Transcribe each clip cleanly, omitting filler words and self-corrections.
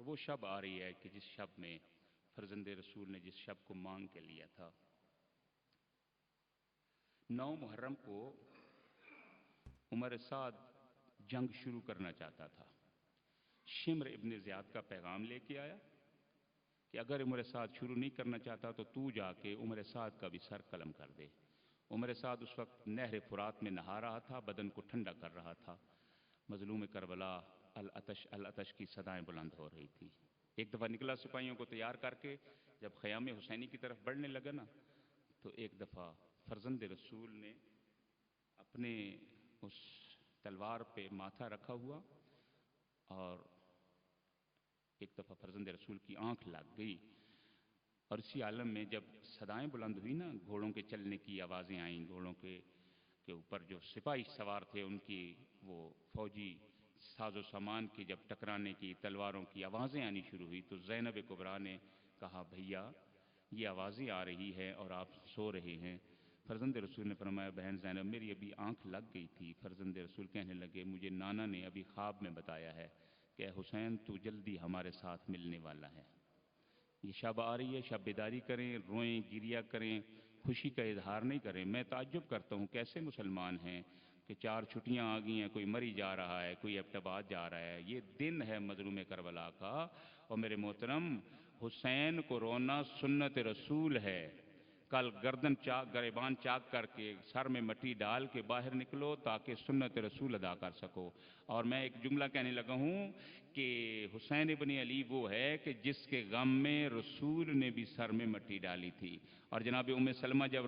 وہ شب آ رہی ہے کہ جس شب میں فرزند رسول نے جس شب کو مانگ کے لیا تھا۔ 9 محرم کو عمر سعد جنگ شروع کرنا چاہتا تھا۔ شمر ابن زیاد کا پیغام لے کے آیا کہ اگر عمر سعد شروع نہیں کرنا چاہتا تو جا کے عمر سعد کا بھی سر قلم کر دے۔ عمر سعد اس وقت نہر فرات میں نہا رہا تھا، بدن کو ٹھنڈا کر رہا تھا۔ مظلوم کربلا العطش العطش کی صدائیں بلند ہو رہی تھی۔ ایک دفعہ نکلا سپاہیوں کو تیار کر کے، جب خیام حسینی کی طرف بڑھنے لگا نا، تو ایک دفعہ فرزند رسول نے اپنے اس تلوار پہ ماتھا رکھا ہوا، اور ایک دفعہ فرزند رسول کی آنکھ لگ گئی، اور اسی عالم میں جب صدائیں بلند ہوئی نا، گھوڑوں کے چلنے کی آوازیں آئیں، گھوڑوں کے اوپر جو سپاہی سوار تھے ان کی وہ فوجی ساز و سامان کی جب ٹکرانے کی، تلواروں کی آوازیں آنی شروع ہوئی، تو زینب کبریٰ نے کہا بھیا یہ آوازیں آ رہی ہے اور آپ سو رہے ہیں۔ فرزند رسول نے فرمایا بہن زینب میری ابھی آنکھ لگ گئی تھی۔ فرزند رسول کہنے لگے مجھے نانا نے ابھی خواب میں بتایا ہے کہ اے حسین تو جلدی ہمارے ساتھ ملنے والا ہے۔ یہ شب آ رہی ہے، شب بیداری کریں، روئیں، گریہ کریں، خوشی کا اظہار نہیں کریں۔ میں تعجب کرتا ہوں کیسے مسلمان ہیں کہ 4 چھٹیاں آ گئی ہیں، کوئی مری جا رہا ہے، کوئی ابتباد جا رہا ہے۔ یہ دن ہے مظلوم کربلا کا، اور میرے محترم حسین کو رونا سنت رسول ہے۔ کل گردن چاک، گریبان چاک کر کے سر میں مٹی ڈال کے باہر نکلو تاکہ سنت رسول ادا کر سکو۔ اور میں ایک جملہ کہنے لگا ہوں کہ حسین ابن علی وہ ہے کہ جس کے غم میں رسول نے بھی سر میں مٹی ڈالی تھی۔ اور جناب ام سلمہ جب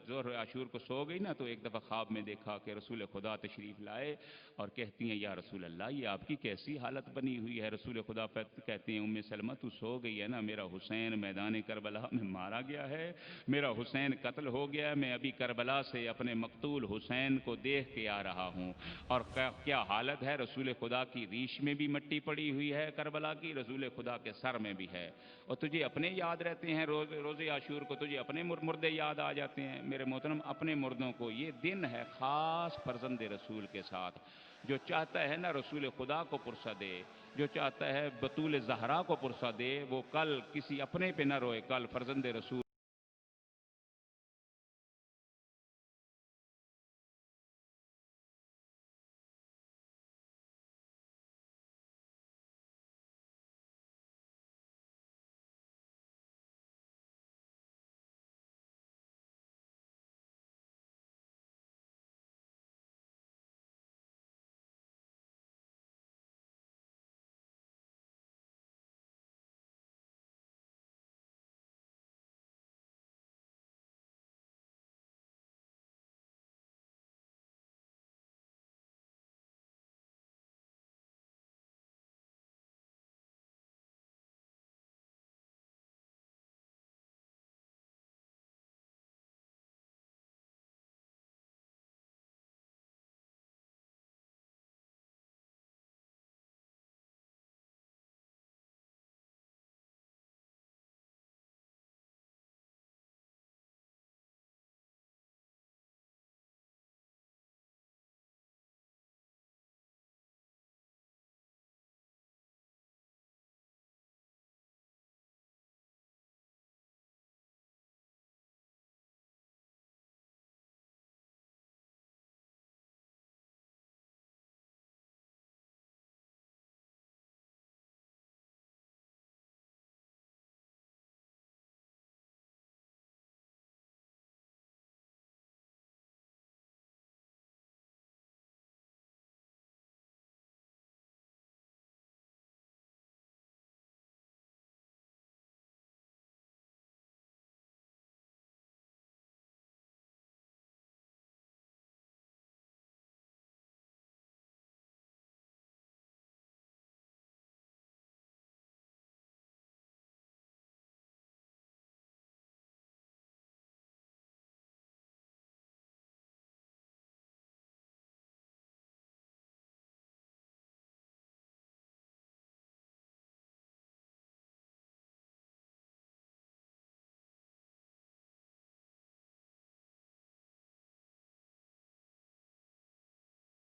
ظہر عاشور کو سو گئی نا، تو ایک دفعہ خواب میں دیکھا کہ رسول خدا تشریف لائے، اور کہتی ہیں یا رسول اللہ یہ آپ کی کیسی حالت بنی ہوئی ہے؟ رسول خدا کہتے ہیں ام سلمہ تو سو گئی ہے نا، میرا حسین میدان کربلا میں مارا گیا ہے، میرا حسین قتل ہو گیا ہے، میں ابھی کربلا سے اپنے مقتول حسین کو دیکھ کے آ رہا ہوں۔ اور کیا حالت ہے، رسول خدا کی ریش میں بھی مٹی پڑی ہوئی ہے کربلا کی، رسول خدا کے سر میں بھی ہے۔ اور تجھے اپنے یاد رہتے ہیں روز عاشور کو، تجھے اپنے مردے یاد آ جاتے ہیں۔ میرے محترم اپنے مردوں کو، یہ دن ہے خاص فرزند رسول کے ساتھ۔ جو چاہتا ہے نا رسول خدا کو پرسہ دے، جو چاہتا ہے بطول زہرا کو پرسہ دے، وہ کل کسی اپنے پہ نہ روئے، کل فرزند رسول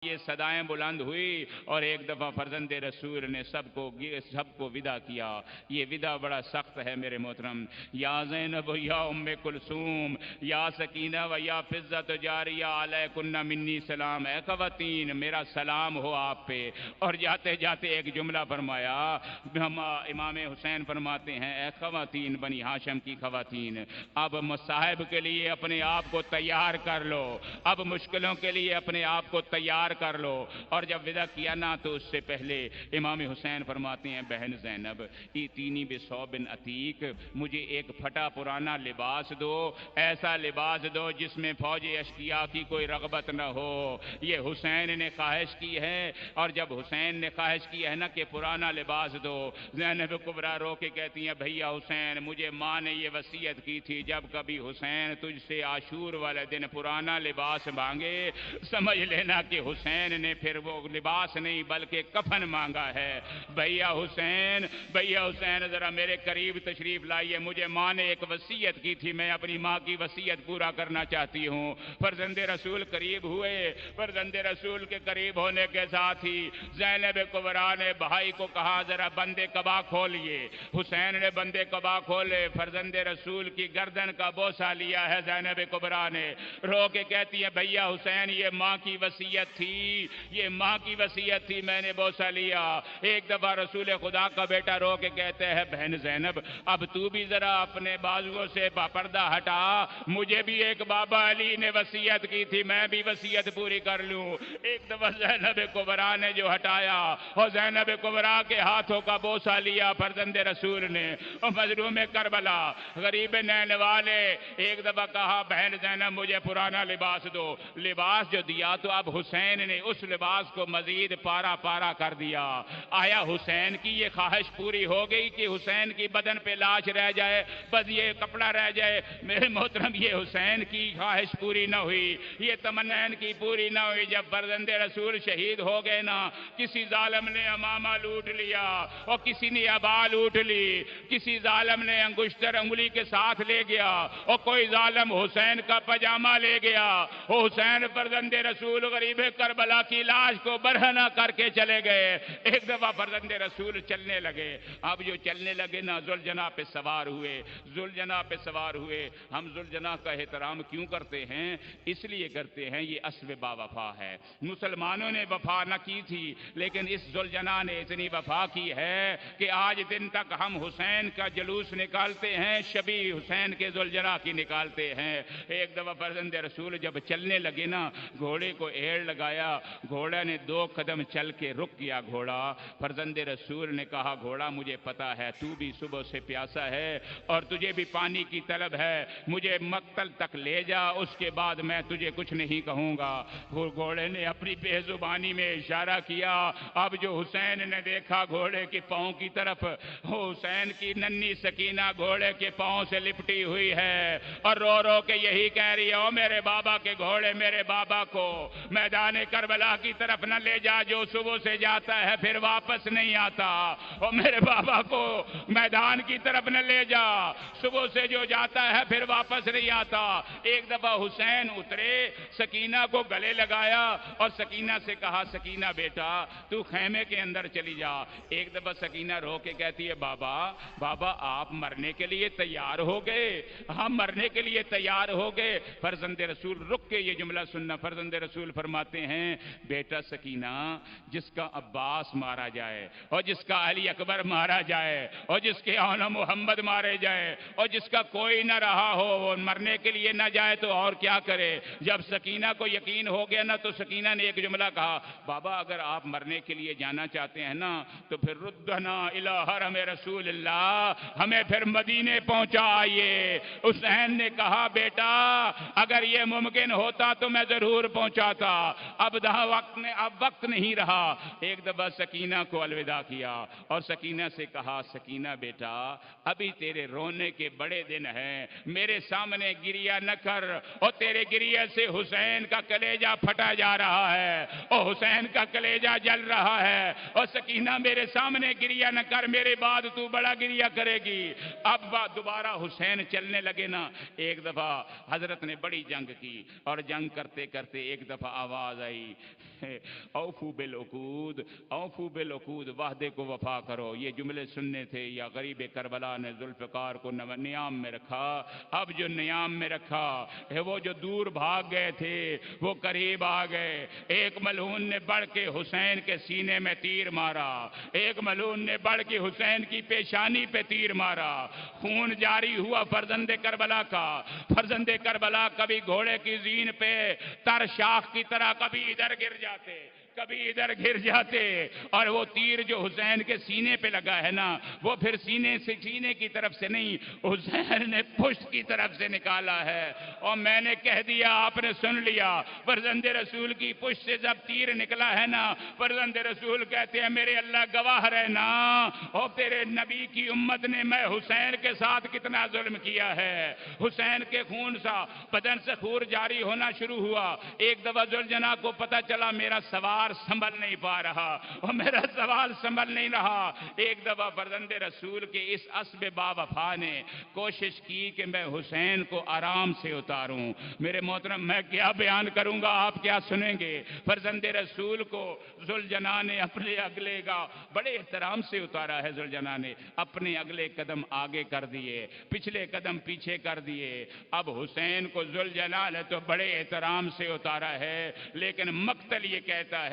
یہ صدائیں بلند ہوئی اور ایک دفعہ فرزند رسول نے سب کو ودا کیا. یہ ودا بڑا سخت ہے میرے محترم. یا زینب یا ام کلثوم یا سکینہ و یا فضۃ جاریہ علیکن منی سلام. اے خواتین میرا سلام ہو آپ پہ. اور جاتے جاتے ایک جملہ فرمایا. امام حسین فرماتے ہیں اے خواتین بنی ہاشم کی خواتین، اب مصائب کے لیے اپنے آپ کو تیار کر لو، اب مشکلوں کے لیے اپنے آپ کو تیار کر لو. اور جب ودا کیا نا تو اس سے پہلے امام حسین فرماتے ہیں بہن زینب ایتینی بثوب عتیق، مجھے ایک پھٹا پرانا لباس دو، ایسا لباس دو جس میں فوج اشقیاء کی کوئی رغبت نہ ہو. یہ حسین نے خواہش کی ہے. اور جب حسین نے خواہش کی ہے نا کہ پرانا لباس دو، زینب کبریٰ رو کے کہتی ہیں بھیا حسین مجھے ماں نے یہ وصیت کی تھی جب کبھی حسین تجھ سے عاشور والے دن پرانا لباس مانگے سمجھ لینا کہ حسین نے پھر وہ لباس نہیں بلکہ کفن مانگا ہے. بھیا حسین ذرا میرے قریب تشریف لائیے. مجھے ماں نے ایک وصیت کی تھی، میں اپنی ماں کی وصیت پورا کرنا چاہتی ہوں. فرزند رسول قریب ہوئے. فرزند رسول کے قریب ہونے کے ساتھ ہی زینب کبریٰ نے بھائی کو کہا ذرا بندے قبا کھولیے. حسین نے بندے قبا کھولے. فرزند رسول کی گردن کا بوسہ لیا ہے زینب کبریٰ نے. رو کے کہتی ہے بھیا حسین یہ ماں کی وصیت تھی، یہ ماں کی وصیت تھی، میں نے بوسہ لیا. ایک دفعہ رسول خدا کا بیٹا رو کے کہتے ہیں بہن زینب اب تو بھی ذرا اپنے بازوؤں سے پردہ ہٹا، مجھے بھی ایک بابا علی نے وصیت کی تھی، میں بھی وصیت پوری کر لوں. ایک دفعہ زینب کبریٰ نے جو ہٹایا اور زینب کبریٰ کے ہاتھوں کا بوسہ لیا فرزند رسول نے. اور مظلوم کربلا غریب نین والے ایک دفعہ کہا بہن زینب مجھے پرانا لباس دو. لباس جو دیا تو اب حسین نے اس لباس کو مزید پارا پارا کر دیا. آیا حسین کی یہ خواہش پوری ہو گئی کہ حسین کی بدن پہ لاش رہ جائے، بس یہ کپڑا رہ جائے؟ میرے محترم یہ حسین کی خواہش پوری نہ ہوئی، یہ تمنا ان کی پوری نہ ہوئی. جب فرزند رسول شہید ہو گئے نا کسی ظالم نے امامہ لوٹ لیا اور کسی نے ابا لوٹ لی، کسی ظالم نے انگشتر انگلی کے ساتھ لے گیا اور کوئی ظالم حسین کا پاجامہ لے گیا. حسین فرزند رسول غریب کربلا کی لاش کو برہنہ کر کے چلے گئے. ایک دفعہ فرزند رسول چلنے لگے. اب جو چلنے لگے نا ذوالجناح پہ سوار ہوئے. ذوالجناح پہ سوار ہوئے. ہم ذوالجناح کا احترام کیوں کرتے ہیں؟ اس لیے کرتے ہیں یہ اسب با وفا ہے. مسلمانوں نے وفا نہ کی تھی لیکن اس ذوالجناح نے اتنی وفا کی ہے کہ آج دن تک ہم حسین کا جلوس نکالتے ہیں، شبی حسین کے ذوالجناح کی نکالتے ہیں. ایک دفعہ فرزند رسول جب چلنے لگے نا گھوڑے کو ایڑ لگایا، گھوڑا نے 2 قدم چل کے رک گیا. گھوڑا فرزند رسول نے کہا گھوڑا مجھے پتا ہے تو بھی صبح سے پیاسا ہے اور تجھے بھی پانی کی طلب ہے، مجھے مقتل تک لے جا، اس کے بعد میں تجھے کچھ نہیں کہوں گا. گھوڑے نے اپنی بے زبانی میں اشارہ کیا. اب جو حسین نے دیکھا گھوڑے کے پاؤں کی طرف، حسین کی ننھی سکینہ گھوڑے کے پاؤں سے لپٹی ہوئی ہے اور رو رو کے یہی کہہ رہی ہے او میرے بابا کے گھوڑے میرے بابا کو میدان کربلا کی طرف نہ لے جا، جو صبح سے جاتا ہے پھر واپس نہیں آتا. او میرے بابا کو میدان کی طرف نہ لے جا، صبح سے جو جاتا ہے پھر واپس نہیں آتا. ایک دفعہ حسین اترے، سکینہ کو گلے لگایا اور سکینہ سے کہا سکینہ بیٹا تو خیمے کے اندر چلی جا. ایک دفعہ سکینہ رو کے کہتی ہے بابا آپ مرنے کے لیے تیار ہو گئے؟ ہم مرنے کے لیے تیار ہو گئے. فرزند رسول رک کے یہ جملہ سننا. فرزند رسول فرماتے ہیں بیٹا سکینہ جس کا عباس مارا جائے اور جس کا علی اکبر مارا جائے اور جس کے اونا محمد مارے جائے اور جس کا کوئی نہ رہا ہو وہ مرنے کے لیے نہ جائے تو اور کیا کرے؟ جب سکینہ کو یقین ہو گیا نا تو سکینہ نے ایک جملہ کہا بابا اگر آپ مرنے کے لیے جانا چاہتے ہیں نا تو پھر ردنا الی حرم رسول اللہ، ہمیں پھر مدینے پہنچائیے. حسین نے کہا بیٹا اگر یہ ممکن ہوتا تو میں ضرور پہنچاتا، اب وقت نہیں رہا. ایک دفعہ سکینہ کو الوداع کیا اور سکینہ سے کہا سکینہ بیٹا ابھی تیرے رونے کے بڑے دن ہیں، میرے سامنے گریہ نہ کر اور تیرے گریہ سے حسین کا کلیجہ پھٹا جا رہا ہے اور حسین کا کلیجہ جل رہا ہے. اور سکینہ میرے سامنے گریہ نہ کر، میرے بعد تو بڑا گریہ کرے گی. اب دوبارہ حسین چلنے لگے نا. ایک دفعہ حضرت نے بڑی جنگ کی اور جنگ کرتے کرتے ایک دفعہ آواز آئی بھائی اوفو بالعقود، اوفو بالعقود، وعدے کو وفا کرو. یہ جملے سننے تھے. یا غریب کربلا نے ذوالفقار کو نیام میں رکھا. اب جو نیام میں رکھا ہے وہ جو دور بھاگ گئے تھے وہ قریب آ گئے. ایک ملعون نے بڑھ کے حسین کے سینے میں تیر مارا، ایک ملعون نے بڑھ کے حسین کی پیشانی پہ تیر مارا. خون جاری ہوا فرزند کربلا کا. فرزند کربلا کبھی گھوڑے کی زین پہ تر شاخ کی طرح کبھی ادھر گر جاتے، کبھی ادھر گر جاتے. اور وہ تیر جو حسین کے سینے پہ لگا ہے نا، وہ پھر سینے کی طرف سے نہیں، حسین نے پشت کی طرف سے نکالا ہے. اور میں نے کہہ دیا، آپ نے سن لیا. فرزند رسول کی پشت سے جب تیر نکلا ہے نا، فرزند رسول کہتے ہیں میرے اللہ گواہ رہنا، اور تیرے نبی کی امت نے میں حسین کے ساتھ کتنا ظلم کیا ہے. حسین کے خون سا بدن سے خون جاری ہونا شروع ہوا. ایک دفعہ ذوالجناح کو پتا چلا میرا سوار سنبھل نہیں پا رہا، اور میرا سوال سنبھل نہیں رہا. ایک دفعہ فرزند رسول کے اس اسب با وفا نے کوشش کی کہ میں حسین کو آرام سے اتاروں. میرے محترم، میں کیا بیان کروں گا، آپ کیا سنیں گے. فرزند رسول کو ذوالجناح نے اپنے اگلے کا بڑے احترام سے اتارا ہے. ذوالجناح نے اپنے اگلے قدم آگے کر دیے، پچھلے قدم پیچھے کر دیے. اب حسین کو ذوالجلال نے تو بڑے احترام سے اتارا ہے، لیکن مقتل یہ کہتا ہے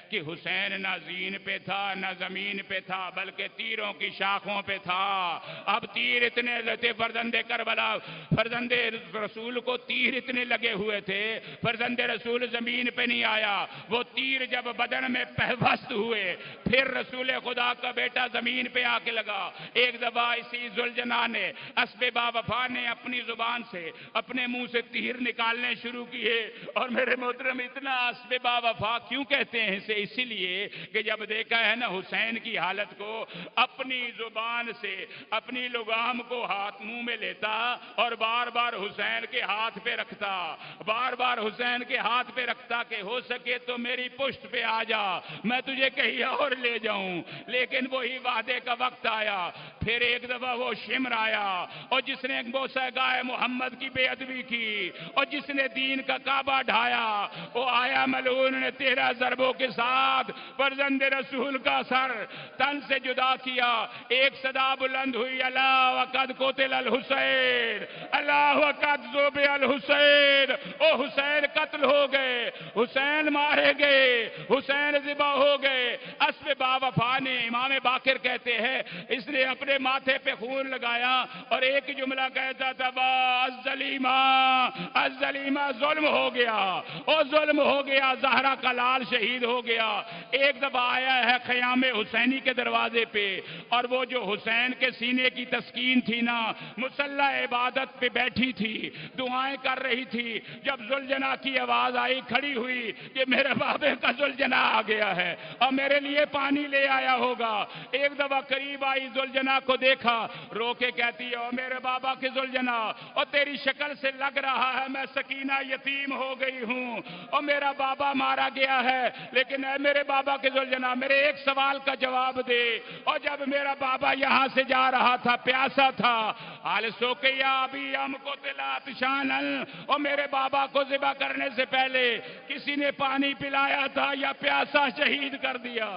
کہ حسین نہ زین پہ تھا نہ زمین پہ تھا، بلکہ تیروں کی شاخوں پہ تھا. اب تیر اتنے لگے فرزند کربلا، فرزند رسول کو تیر اتنے لگے ہوئے تھے، فرزند رسول زمین پہ نہیں آیا. وہ تیر جب بدن میں پیوست ہوئے، پھر رسول خدا کا بیٹا زمین پہ آ کے لگا. ایک دفعہ اسی ذوالجناح نے اسب با وفا نے اپنی زبان سے اپنے منہ سے تیر نکالنے شروع کیے. اور میرے محترم، اتنا اسب با وفا کیوں کہتے ہیں اسے؟ اسی لیے کہ جب دیکھا ہے نا حسین کی حالت کو، اپنی زبان سے اپنی لگام کو ہاتھ منہ میں لیتا اور بار بار حسین کے ہاتھ پہ رکھتا، بار بار حسین کے ہاتھ پہ رکھتا کہ ہو سکے تو میری پشت پہ آ جا، میں تجھے کہیں اور لے جاؤں. لیکن وہی وعدے کا وقت آیا. پھر ایک دفعہ وہ شمر آیا، اور جس نے بوسہ گائے محمد کی بے ادبی کی، اور جس نے دین کا کعبہ ڈھایا، وہ آیا ملعون نے 13 ضربوں کے ساتھ فرزند رسول کا سر تن سے جدا کیا. ایک صدا بلند ہوئی، اللہ وقد قتل الحسین، اللہ وقد ذبح الحسین. او حسین قتل ہو گئے، حسین مارے گئے، حسین ذبح ہو گئے. اسب با وفا نے، امام باقر کہتے ہیں، اس نے اپنے ماتھے پہ خون لگایا اور ایک جملہ کہتا تھا، الظلیمہ الظلیمہ، ظلم ہو گیا، اور ظلم ہو گیا، زہرا کا لال شہید ہو گیا. ایک دفعہ آیا ہے خیام حسینی کے دروازے پہ، اور وہ جو حسین کے سینے کی تسکین تھی نا، مصلی عبادت پہ بیٹھی تھی، دعائیں کر رہی تھی. جب ذوالجناح کی آواز آئی، کھڑی ہوئی کہ میرے بابے کا ذوالجناح آ گیا ہے اور میرے لیے پانی لے آیا ہوگا. ایک دفعہ قریب آئی، ذوالجناح کو دیکھا، رو کے کہتی ہے، او میرے بابا کے ذوالجناح، اور تیری شکل سے لگ رہا ہے میں سکینہ یتیم ہو گئی ہوں، اور میرا بابا مارا گیا ہے، لیکن اے میرے بابا کے ذوالجناح میرے ایک سوال کا جواب دے. اور جب میرا بابا یہاں سے جا رہا تھا، پیاسا تھا، آل سوکیا ابھی ہم کو تلات شانل، اور میرے بابا کو ذبح کرنے سے پہلے کسی نے پانی پلایا تھا یا پیاسا شہید کر دیا؟